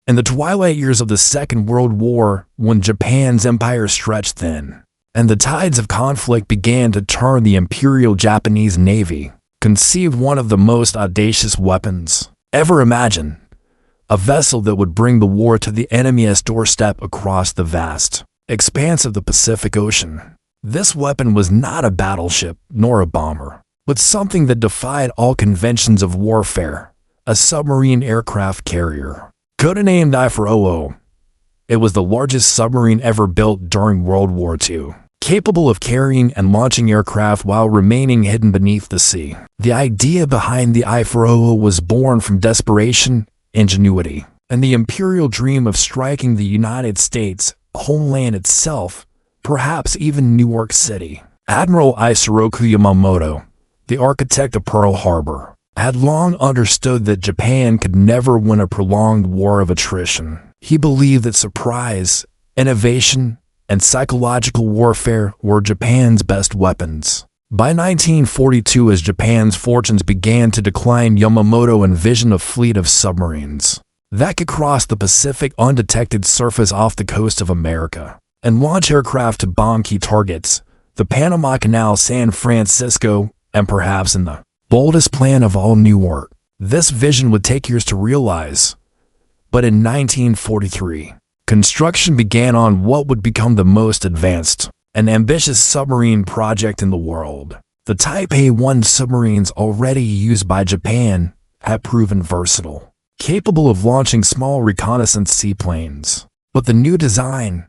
In the twilight years of the Second World War, when Japan's empire stretched thin, and the tides of conflict began to turn, the Imperial Japanese Navy conceived one of the most audacious weapons ever imagined, a vessel that would bring the war to the enemy's doorstep across the vast expanse of the Pacific Ocean. This weapon was not a battleship nor a bomber, but something that defied all conventions of warfare, a submarine aircraft carrier. Codenamed I-400, it was the largest submarine ever built during World War II, capable of carrying and launching aircraft while remaining hidden beneath the sea. The idea behind the I-400 was born from desperation, ingenuity, and the imperial dream of striking the United States homeland itself, perhaps even New York City. Admiral Isoroku Yamamoto, the architect of Pearl Harbor, had long understood that Japan could never win a prolonged war of attrition. He believed that surprise, innovation, and psychological warfare were Japan's best weapons. By 1942, as Japan's fortunes began to decline, Yamamoto envisioned a fleet of submarines that could cross the Pacific undetected, surface off the coast of America, and launch aircraft to bomb key targets, the Panama Canal, San Francisco, and perhaps in the boldest plan of all, New York. This vision would take years to realize, but in 1943, construction began on what would become the most advanced and ambitious submarine project in the world. The Type A-1 submarines, already used by Japan, had proven versatile, capable of launching small reconnaissance seaplanes. But the new design,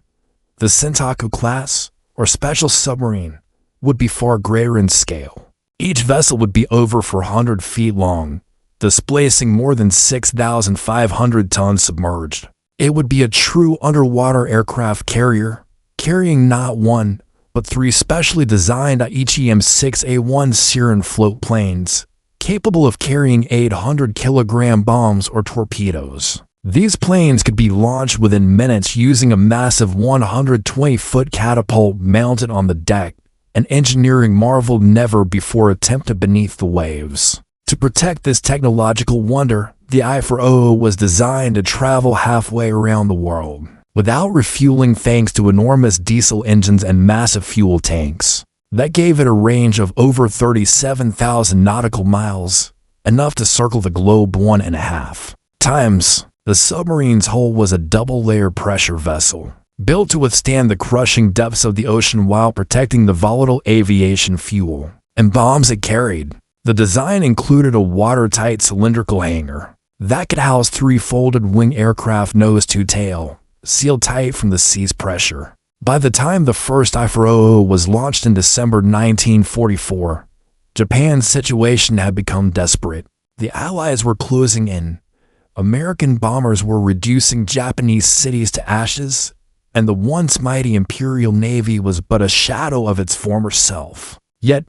the Sentoku class, or special submarine, would be far greater in scale. Each vessel would be over 400 feet long, displacing more than 6,500 tons submerged. It would be a true underwater aircraft carrier, carrying not one, but three specially designed ICM-6A1 Seiran float planes, capable of carrying 800-kilogram bombs or torpedoes. These planes could be launched within minutes using a massive 120-foot catapult mounted on the deck, an engineering marvel never before attempted beneath the waves. To protect this technological wonder, the I-400 was designed to travel halfway around the world without refueling, thanks to enormous diesel engines and massive fuel tanks that gave it a range of over 37,000 nautical miles, enough to circle the globe 1.5 times. The submarine's hull was a double-layer pressure vessel, built to withstand the crushing depths of the ocean while protecting the volatile aviation fuel and bombs it carried. The design included a watertight cylindrical hangar that could house 3 folded wing aircraft, nose to tail, sealed tight from the sea's pressure. By the time the first I-400 was launched in December 1944, Japan's situation had become desperate. The Allies were closing in, American bombers were reducing Japanese cities to ashes, and the once mighty Imperial Navy was but a shadow of its former self. Yet,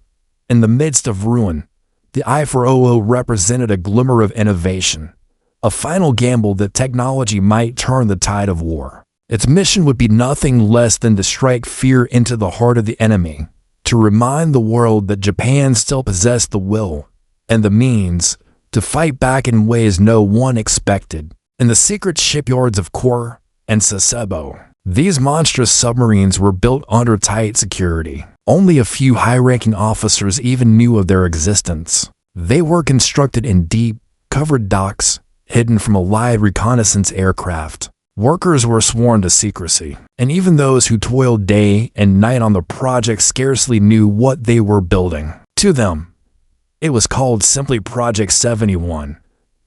in the midst of ruin, the I-400 represented a glimmer of innovation, a final gamble that technology might turn the tide of war. Its mission would be nothing less than to strike fear into the heart of the enemy, to remind the world that Japan still possessed the will and the means to fight back in ways no one expected. In the secret shipyards of Kure and Sasebo, these monstrous submarines were built under tight security. Only a few high-ranking officers even knew of their existence. They were constructed in deep, covered docks, hidden from allied reconnaissance aircraft. Workers were sworn to secrecy, and even those who toiled day and night on the project scarcely knew what they were building. To them, it was called simply Project 71.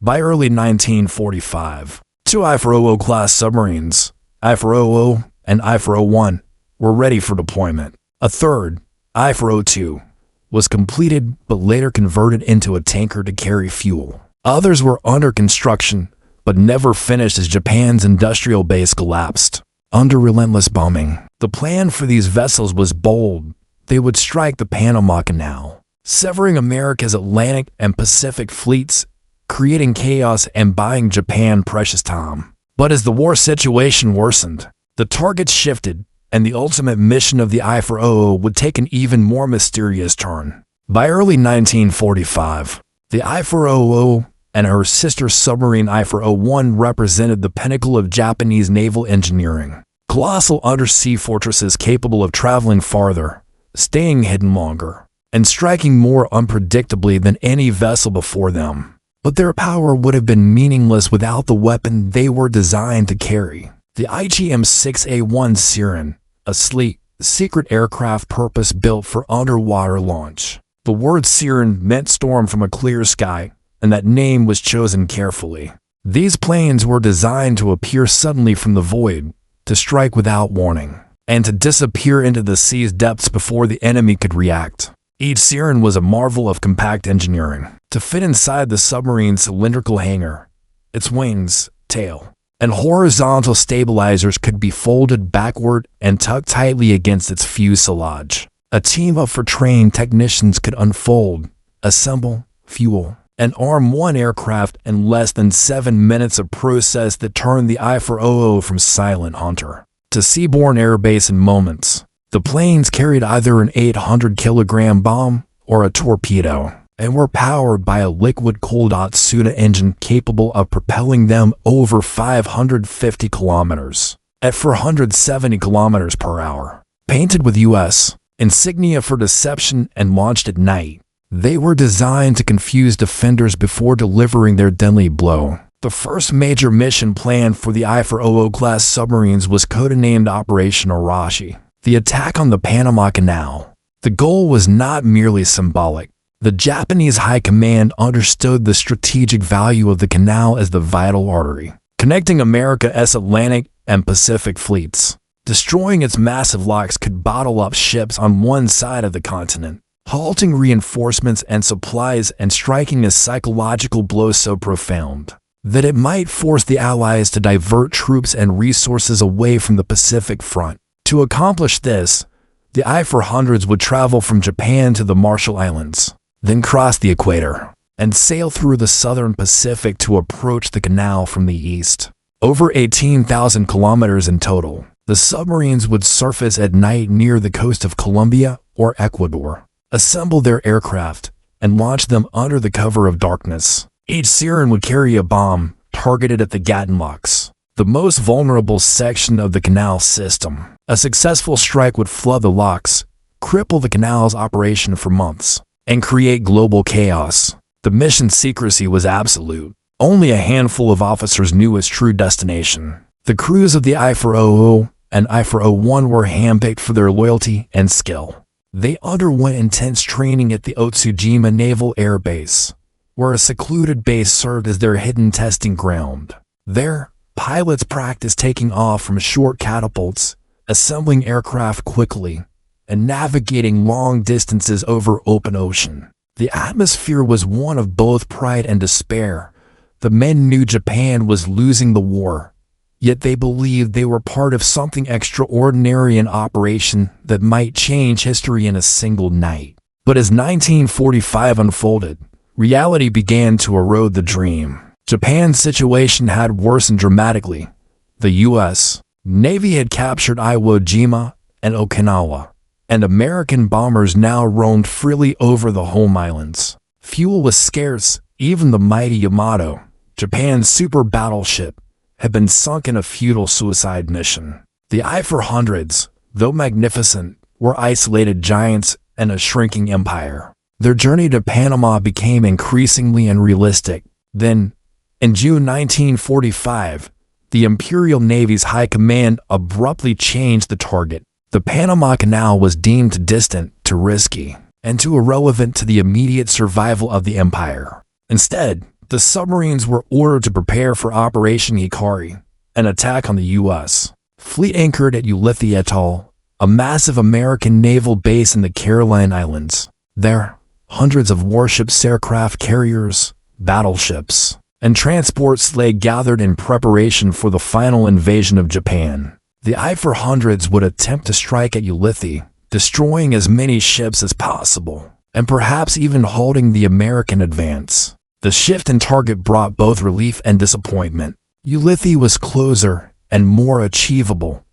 By early 1945, 2 I-400 class submarines, I-400 and I-401, were ready for deployment. A third, I-402, was completed but later converted into a tanker to carry fuel. Others were under construction but never finished as Japan's industrial base collapsed under relentless bombing. The plan for these vessels was bold. They would strike the Panama Canal, severing America's Atlantic and Pacific fleets, creating chaos and buying Japan precious time. But as the war situation worsened, the targets shifted, and the ultimate mission of the I-400 would take an even more mysterious turn. By early 1945, the I-400 and her sister submarine I-400 represented the pinnacle of Japanese naval engineering. Colossal undersea fortresses capable of traveling farther, staying hidden longer, and striking more unpredictably than any vessel before them. But their power would have been meaningless without the weapon they were designed to carry. The IGM-6A1 Seiran, a sleek, secret aircraft purpose-built for underwater launch. The word Seiran meant storm from a clear sky, and that name was chosen carefully. These planes were designed to appear suddenly from the void, to strike without warning, and to disappear into the sea's depths before the enemy could react. Each Seiran was a marvel of compact engineering. To fit inside the submarine's cylindrical hangar, its wings, tail, and horizontal stabilizers could be folded backward and tucked tightly against its fuselage. A team of trained technicians could unfold, assemble, fuel, and arm one aircraft in less than 7 minutes, a process that turned the I-400 from silent hunter to seaborne airbase in moments. The planes carried either an 800-kilogram bomb or a torpedo, and were powered by a liquid-cooled Otsuda engine capable of propelling them over 550 kilometers at 470 kilometers per hour. Painted with U.S. insignia for deception and launched at night, they were designed to confuse defenders before delivering their deadly blow. The first major mission planned for the I-400 class submarines was codenamed Operation Arashi, the attack on the Panama Canal. The goal was not merely symbolic. The Japanese High Command understood the strategic value of the canal as the vital artery, connecting America's Atlantic and Pacific fleets. Destroying its massive locks could bottle up ships on one side of the continent, halting reinforcements and supplies and striking a psychological blow so profound that it might force the Allies to divert troops and resources away from the Pacific front. To accomplish this, the I-400s would travel from Japan to the Marshall Islands, then cross the equator, and sail through the southern Pacific to approach the canal from the east. Over 18,000 kilometers in total, the submarines would surface at night near the coast of Colombia or Ecuador, assemble their aircraft, and launch them under the cover of darkness. Each Seiran would carry a bomb targeted at the Gatun locks, the most vulnerable section of the canal system. A successful strike would flood the locks, cripple the canal's operation for months, and create global chaos. The mission's secrecy was absolute. Only a handful of officers knew its true destination. The crews of the I-400 and I-401 were handpicked for their loyalty and skill. They underwent intense training at the Otsujima Naval Air Base, where a secluded base served as their hidden testing ground. There, pilots practiced taking off from short catapults, assembling aircraft quickly, and navigating long distances over open ocean. The atmosphere was one of both pride and despair. The men knew Japan was losing the war, yet they believed they were part of something extraordinary, an operation that might change history in a single night. But as 1945 unfolded, reality began to erode the dream. Japan's situation had worsened dramatically. The U.S. Navy had captured Iwo Jima and Okinawa, and American bombers now roamed freely over the home islands. Fuel was scarce. Even the mighty Yamato, Japan's super battleship, had been sunk in a futile suicide mission. The I-400s, though magnificent, were isolated giants and a shrinking empire. Their journey to Panama became increasingly unrealistic. Then, in June 1945, the Imperial Navy's High Command abruptly changed the target. The Panama Canal was deemed distant, too risky, and too irrelevant to the immediate survival of the empire. Instead, the submarines were ordered to prepare for Operation Hikari, an attack on the U.S. fleet anchored at Ulithi Atoll, a massive American naval base in the Caroline Islands. There, hundreds of warships, aircraft carriers, battleships, and transports lay gathered in preparation for the final invasion of Japan. The I-400s would attempt to strike at Ulithi, destroying as many ships as possible, and perhaps even halting the American advance. The shift in target brought both relief and disappointment. Ulithi was closer and more achievable,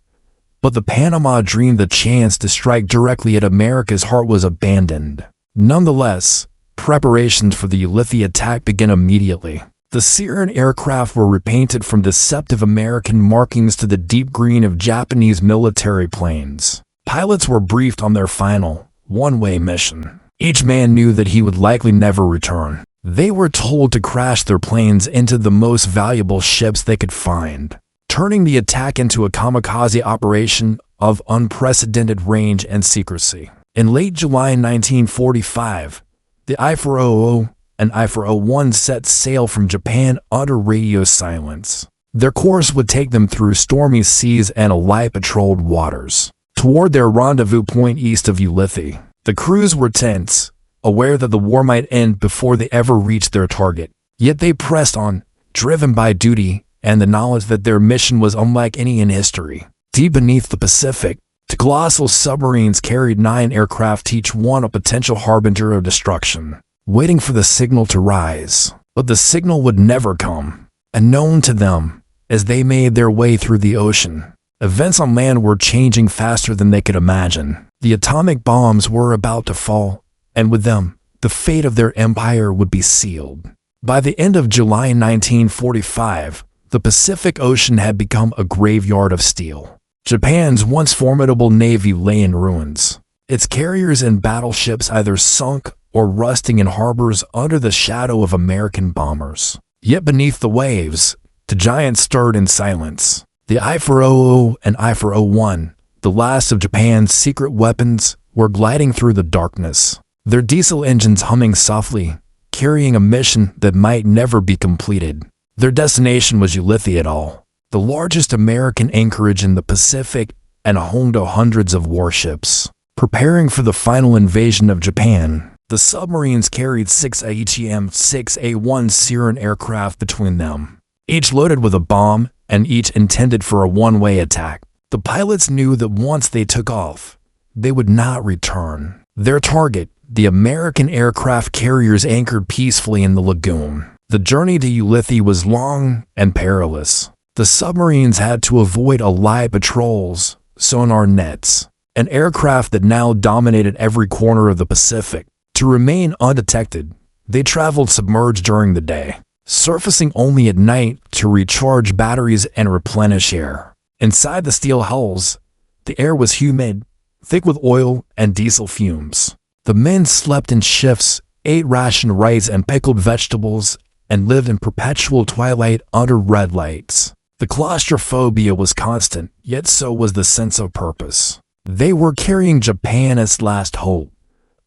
but the Panama dream, the chance to strike directly at America's heart, was abandoned. Nonetheless, preparations for the Ulithi attack began immediately. The Seiran aircraft were repainted from deceptive American markings to the deep green of Japanese military planes. Pilots were briefed on their final, one-way mission. Each man knew that he would likely never return. They were told to crash their planes into the most valuable ships they could find, turning the attack into a kamikaze operation of unprecedented range and secrecy. In late July 1945, the I-400 and I-401 set sail from Japan under radio silence. Their course would take them through stormy seas and light-patrolled waters, toward their rendezvous point east of Ulithi. The crews were tense, aware that the war might end before they ever reached their target. Yet they pressed on, driven by duty and the knowledge that their mission was unlike any in history. Deep beneath the Pacific, the colossal submarines carried 9 aircraft, each one a potential harbinger of destruction, waiting for the signal to rise. But the signal would never come. Unknown to them, as they made their way through the ocean, events on land were changing faster than they could imagine. The atomic bombs were about to fall, and with them, the fate of their empire would be sealed. By the end of July 1945, the Pacific Ocean had become a graveyard of steel. Japan's once formidable navy lay in ruins, its carriers and battleships either sunk or rusting in harbors under the shadow of American bombers. Yet beneath the waves, the giants stirred in silence. The I-400 and I-401, the last of Japan's secret weapons, were gliding through the darkness, their diesel engines humming softly, carrying a mission that might never be completed. Their destination was Ulithi Atoll, the largest American anchorage in the Pacific and home to hundreds of warships. Preparing for the final invasion of Japan, the submarines carried 6 AHM-6A1 Seiran aircraft between them, each loaded with a bomb and each intended for a one-way attack. The pilots knew that once they took off, they would not return. Their target, the American aircraft carriers anchored peacefully in the lagoon. The journey to Ulithi was long and perilous. The submarines had to avoid Allied patrols, sonar nets, and aircraft that now dominated every corner of the Pacific. To remain undetected, they traveled submerged during the day, surfacing only at night to recharge batteries and replenish air. Inside the steel hulls, the air was humid, thick with oil and diesel fumes. The men slept in shifts, ate rationed rice and pickled vegetables, and lived in perpetual twilight under red lights. The claustrophobia was constant, yet so was the sense of purpose. They were carrying Japan's last hope,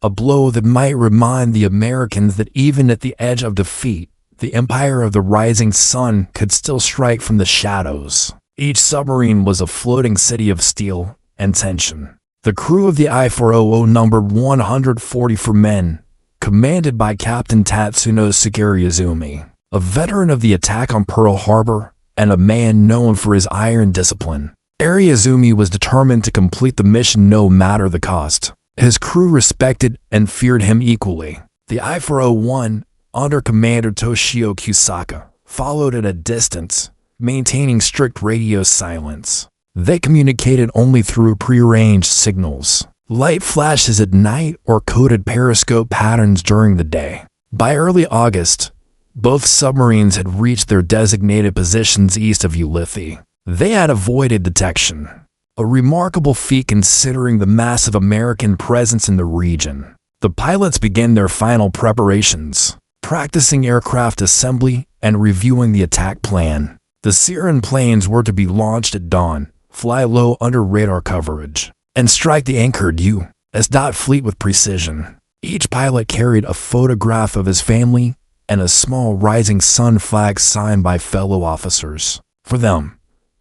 a blow that might remind the Americans that even at the edge of defeat, the empire of the rising sun could still strike from the shadows. Each submarine was a floating city of steel and tension. The crew of the I-400 numbered 144 men, commanded by Captain Tatsunousuke Izumi, a veteran of the attack on Pearl Harbor and a man known for his iron discipline. Izumi was determined to complete the mission no matter the cost. His crew respected and feared him equally. The I-401, under Commander Toshio Kusaka, followed at a distance, maintaining strict radio silence. They communicated only through prearranged signals, light flashes at night or coded periscope patterns during the day. By early August, both submarines had reached their designated positions east of Ulithi. They had avoided detection, a remarkable feat considering the massive American presence in the region. The pilots began their final preparations, practicing aircraft assembly and reviewing the attack plan. The Seiran planes were to be launched at dawn, fly low under radar coverage, and strike the anchored U.S. fleet with precision. Each pilot carried a photograph of his family and a small rising sun flag signed by fellow officers. For them,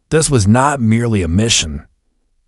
this was not merely a mission,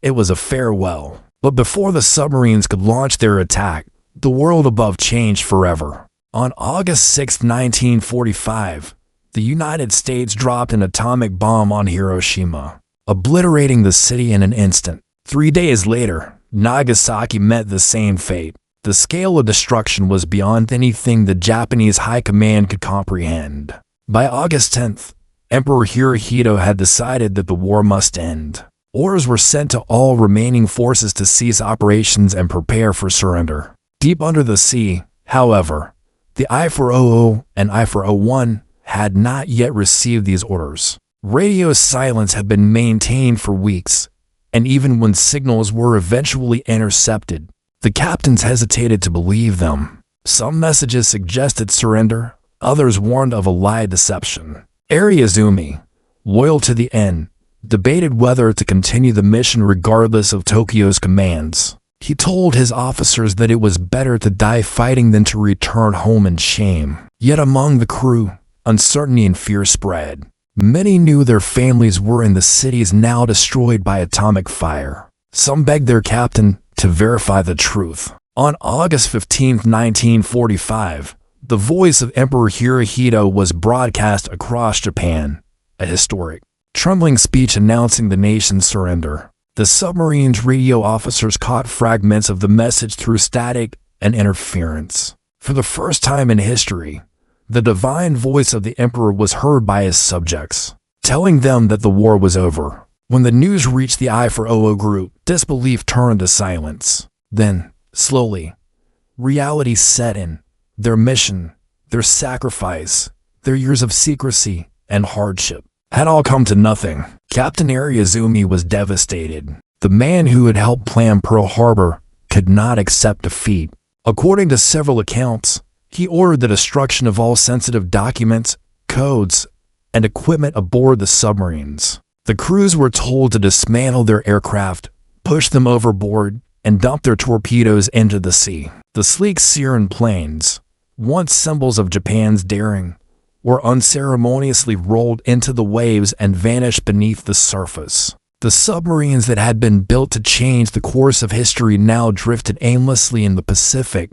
it was a farewell. But before the submarines could launch their attack, the world above changed forever. On August 6, 1945, the United States dropped an atomic bomb on Hiroshima, obliterating the city in an instant. 3 days later, Nagasaki met the same fate. The scale of destruction was beyond anything the Japanese high command could comprehend. By August 10th, Emperor Hirohito had decided that the war must end. Orders were sent to all remaining forces to cease operations and prepare for surrender. Deep under the sea, however, the I-400 and I-401 had not yet received these orders. Radio silence had been maintained for weeks, and even when signals were eventually intercepted, the captains hesitated to believe them. Some messages suggested surrender, others warned of a lie deception. Ariazumi, loyal to the end, debated whether to continue the mission regardless of Tokyo's commands. He told his officers that it was better to die fighting than to return home in shame. Yet among the crew, uncertainty and fear spread. Many knew their families were in the cities now destroyed by atomic fire. Some begged their captain to verify the truth. On August 15, 1945, the voice of Emperor Hirohito was broadcast across Japan, a historic, trembling speech announcing the nation's surrender. The submarine's radio officers caught fragments of the message through static and interference. For the first time in history, the divine voice of the emperor was heard by his subjects, telling them that the war was over. When the news reached the I-400 group, disbelief turned to silence. Then, slowly, reality set in. Their mission, their sacrifice, their years of secrecy and hardship had all come to nothing. Captain Ariazumi was devastated. The man who had helped plan Pearl Harbor could not accept defeat. According to several accounts, he ordered the destruction of all sensitive documents, codes, and equipment aboard the submarines. The crews were told to dismantle their aircraft, push them overboard, and dump their torpedoes into the sea. The sleek Seiran planes, once symbols of Japan's daring, were unceremoniously rolled into the waves and vanished beneath the surface. The submarines that had been built to change the course of history now drifted aimlessly in the Pacific,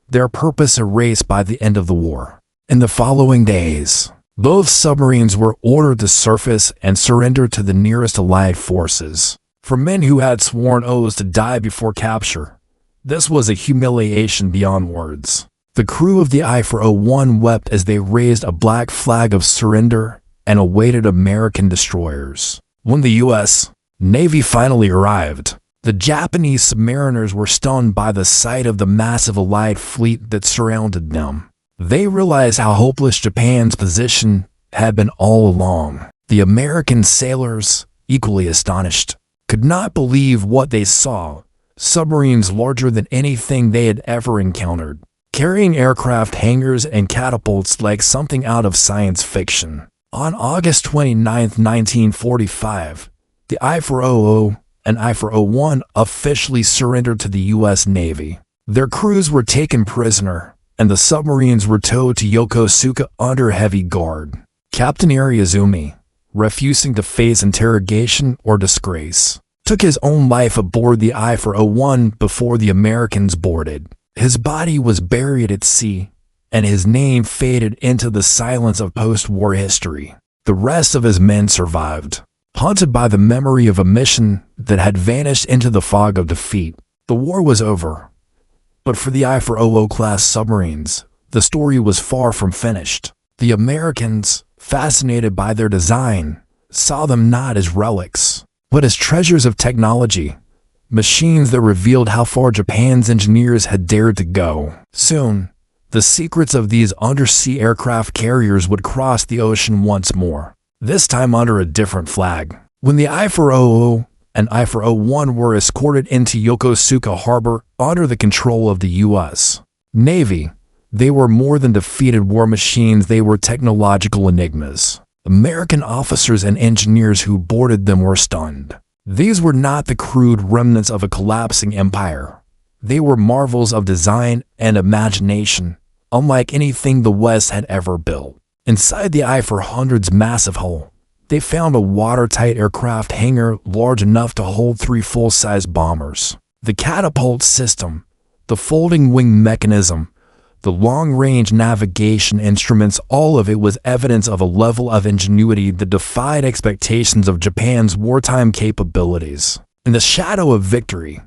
their purpose erased by the end of the war. In the following days, both submarines were ordered to surface and surrender to the nearest Allied forces. For men who had sworn oaths to die before capture, this was a humiliation beyond words. The crew of the I-401 wept as they raised a black flag of surrender and awaited American destroyers. When the U.S. Navy finally arrived, the Japanese submariners were stunned by the sight of the massive Allied fleet that surrounded them. They realized how hopeless Japan's position had been all along. The American sailors, equally astonished, could not believe what they saw: submarines larger than anything they had ever encountered, carrying aircraft hangars and catapults like something out of science fiction. On August 29, 1945, the I-400 and I-401 officially surrendered to the U.S. Navy. Their crews were taken prisoner, and the submarines were towed to Yokosuka under heavy guard. Captain Ariazumi, refusing to face interrogation or disgrace, took his own life aboard the I-401 before the Americans boarded. His body was buried at sea, and his name faded into the silence of post-war history. The rest of his men survived, haunted by the memory of a mission that had vanished into the fog of defeat. The war was over, but for the I-400 class submarines, the story was far from finished. The Americans, fascinated by their design, saw them not as relics, but as treasures of technology, machines that revealed how far Japan's engineers had dared to go. Soon, the secrets of these undersea aircraft carriers would cross the ocean once more, this time under a different flag. When the I-400 and I-401 were escorted into Yokosuka Harbor under the control of the U.S. Navy, they were more than defeated war machines, they were technological enigmas. American officers and engineers who boarded them were stunned. These were not the crude remnants of a collapsing empire. They were marvels of design and imagination, unlike anything the West had ever built. Inside the I-400's massive hull, they found a watertight aircraft hangar large enough to hold 3 full-size bombers. The catapult system, the folding wing mechanism, the long-range navigation instruments, all of it was evidence of a level of ingenuity that defied expectations of Japan's wartime capabilities. In the shadow of victory,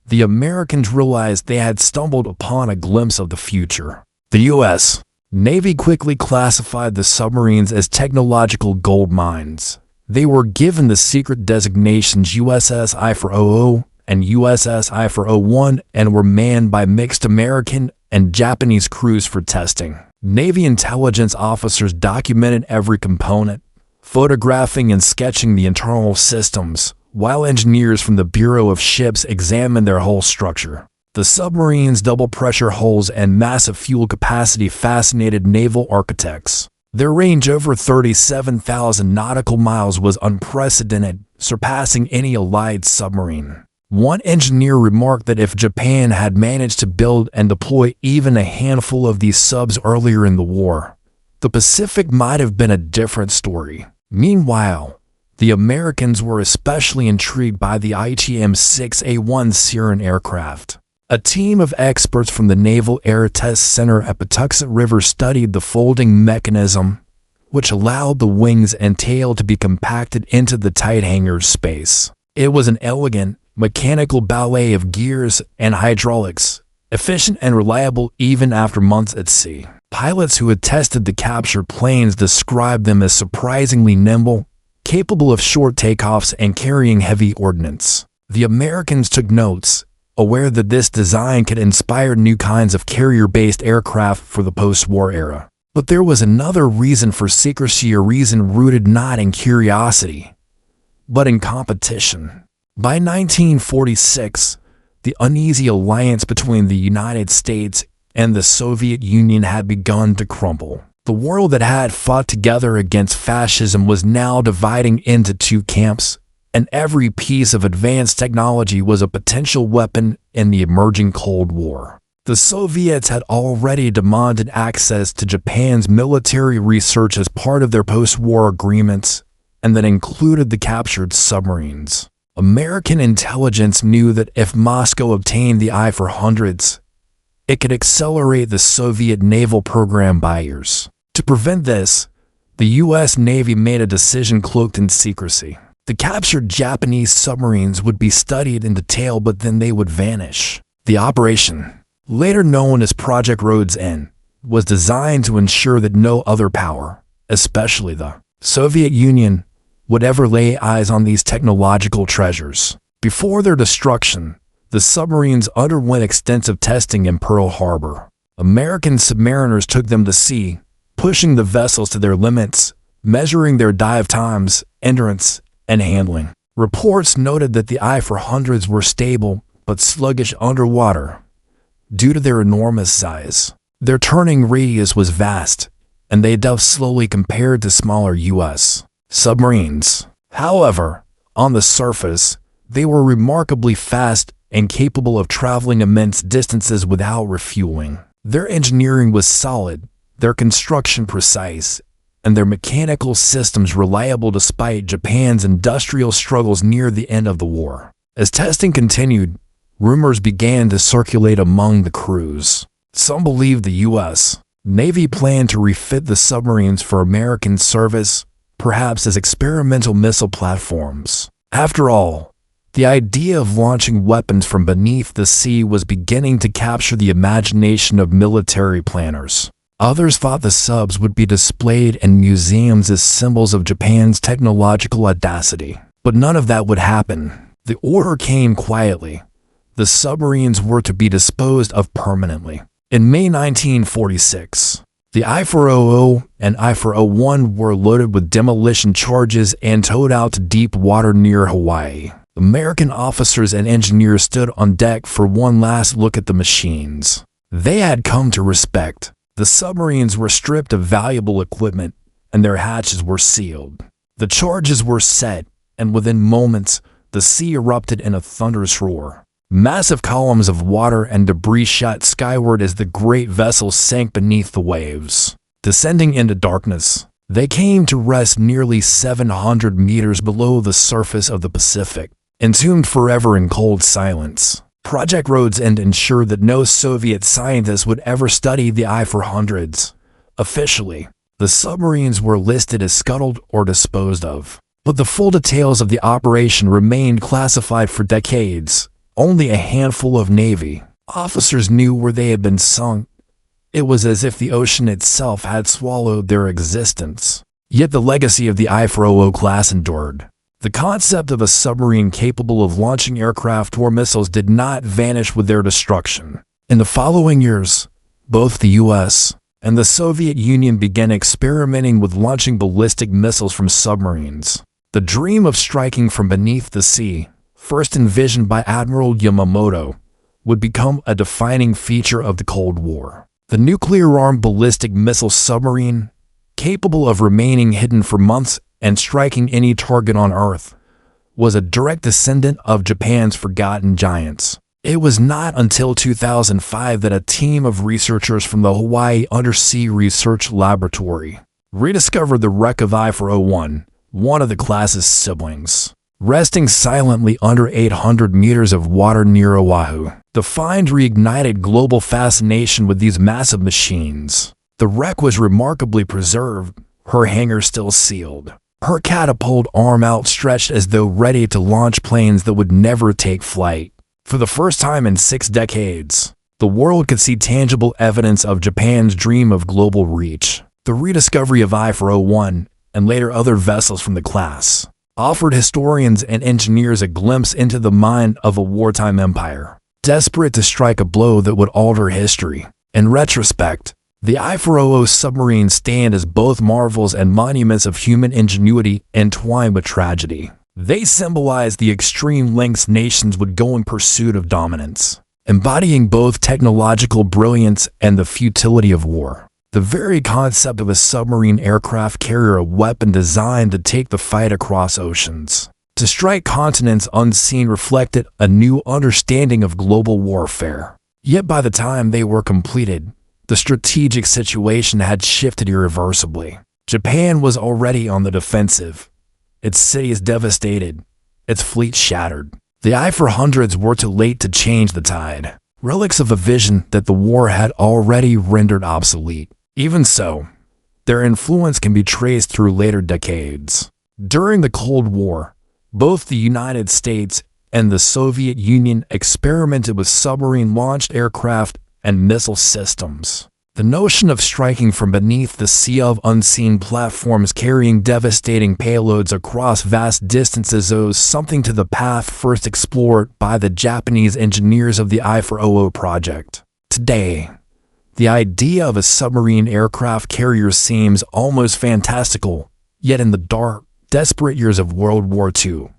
the Americans realized they had stumbled upon a glimpse of the future. The U.S. Navy quickly classified the submarines as technological gold mines. They were given the secret designations USS I-400 and USS I-401 and were manned by mixed American and Japanese crews for testing. Navy intelligence officers documented every component, photographing and sketching the internal systems, while engineers from the Bureau of Ships examined their whole structure. The submarine's double-pressure hulls and massive fuel capacity fascinated naval architects. Their range over 37,000 nautical miles was unprecedented, surpassing any Allied submarine. One engineer remarked that if Japan had managed to build and deploy even a handful of these subs earlier in the war, the Pacific might have been a different story. Meanwhile, the Americans were especially intrigued by the ITM-6A1 Seiran aircraft. A team of experts from the Naval Air Test Center at Patuxent River studied the folding mechanism, which allowed the wings and tail to be compacted into the tight hangar space. It was an elegant, mechanical ballet of gears and hydraulics, efficient and reliable even after months at sea. Pilots who had tested the captured planes described them as surprisingly nimble, capable of short takeoffs and carrying heavy ordnance. The Americans took notes, aware that this design could inspire new kinds of carrier-based aircraft for the post-war era. But there was another reason for secrecy, a reason rooted not in curiosity, but in competition. By 1946, the uneasy alliance between the United States and the Soviet Union had begun to crumble. The world that had fought together against fascism was now dividing into two camps, and every piece of advanced technology was a potential weapon in the emerging Cold War. The Soviets had already demanded access to Japan's military research as part of their post-war agreements, and that included the captured submarines. American intelligence knew that if Moscow obtained the I-400s, it could accelerate the Soviet naval program by years. To prevent this, the U.S. Navy made a decision cloaked in secrecy. The captured Japanese submarines would be studied in detail, but then they would vanish. The operation, later known as Project Road's End, was designed to ensure that no other power, especially the Soviet Union, would ever lay eyes on these technological treasures. Before their destruction, the submarines underwent extensive testing in Pearl Harbor. American submariners took them to sea, pushing the vessels to their limits, measuring their dive times, endurance, and handling. Reports noted that the I-400s were stable but sluggish underwater due to their enormous size. Their turning radius was vast, and they dove slowly compared to smaller U.S. submarines. However, on the surface, they were remarkably fast and capable of traveling immense distances without refueling. Their engineering was solid, their construction precise, and their mechanical systems reliable despite Japan's industrial struggles near the end of the war. As testing continued, rumors began to circulate among the crews. Some believed the U.S. Navy planned to refit the submarines for American service, perhaps as experimental missile platforms. After all, the idea of launching weapons from beneath the sea was beginning to capture the imagination of military planners. Others thought the subs would be displayed in museums as symbols of Japan's technological audacity. But none of that would happen. The order came quietly. The submarines were to be disposed of permanently. In May 1946, the I-400 and I-401 were loaded with demolition charges and towed out to deep water near Hawaii. American officers and engineers stood on deck for one last look at the machines they had come to respect. The submarines were stripped of valuable equipment, and their hatches were sealed. The charges were set, and within moments, the sea erupted in a thunderous roar. Massive columns of water and debris shot skyward as the great vessels sank beneath the waves. Descending into darkness, they came to rest nearly 700 meters below the surface of the Pacific, entombed forever in cold silence. Project Road's End ensured that no Soviet scientists would ever study the I-400s. Officially, the submarines were listed as scuttled or disposed of, but the full details of the operation remained classified for decades. Only a handful of Navy officers knew where they had been sunk. It was as if the ocean itself had swallowed their existence. Yet the legacy of the I-400 class endured. The concept of a submarine capable of launching aircraft or missiles did not vanish with their destruction. In the following years, both the U.S. and the Soviet Union began experimenting with launching ballistic missiles from submarines. The dream of striking from beneath the sea, first envisioned by Admiral Yamamoto, would become a defining feature of the Cold War. The nuclear-armed ballistic missile submarine, capable of remaining hidden for months and striking any target on Earth, was a direct descendant of Japan's forgotten giants. It was not until 2005 that a team of researchers from the Hawaii Undersea Research Laboratory rediscovered the wreck of I-400, one of the class's siblings, resting silently under 800 meters of water near Oahu. The find reignited global fascination with these massive machines. The wreck was remarkably preserved, her hangar still sealed, her catapult arm outstretched as though ready to launch planes that would never take flight. For the first time in 6 decades, the world could see tangible evidence of Japan's dream of global reach. The rediscovery of I-400, and later other vessels from the class, offered historians and engineers a glimpse into the mind of a wartime empire, desperate to strike a blow that would alter history. In retrospect, the I-400 submarines stand as both marvels and monuments of human ingenuity entwined with tragedy. They symbolize the extreme lengths nations would go in pursuit of dominance, embodying both technological brilliance and the futility of war. The very concept of a submarine aircraft carrier, a weapon designed to take the fight across oceans, to strike continents unseen, reflected a new understanding of global warfare. Yet by the time they were completed, the strategic situation had shifted irreversibly. Japan was already on the defensive, its cities devastated, its fleet shattered. The I-400s were too late to change the tide, relics of a vision that the war had already rendered obsolete. Even so, their influence can be traced through later decades. During the Cold War, both the United States and the Soviet Union experimented with submarine-launched aircraft and missile systems. The notion of striking from beneath the sea of unseen platforms carrying devastating payloads across vast distances owes something to the path first explored by the Japanese engineers of the I-400 project. Today, the idea of a submarine aircraft carrier seems almost fantastical, yet in the dark, desperate years of World War II,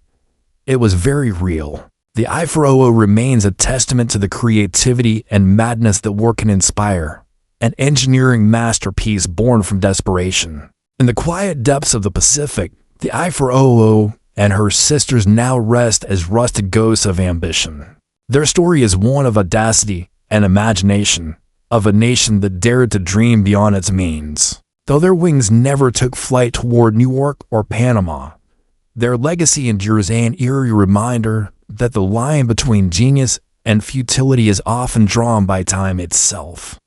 it was very real. The I-400 remains a testament to the creativity and madness that war can inspire, an engineering masterpiece born from desperation. In the quiet depths of the Pacific, the I-400 and her sisters now rest as rusted ghosts of ambition. Their story is one of audacity and imagination, of a nation that dared to dream beyond its means. Though their wings never took flight toward New York or Panama, their legacy endures, an eerie reminder that the line between genius and futility is often drawn by time itself.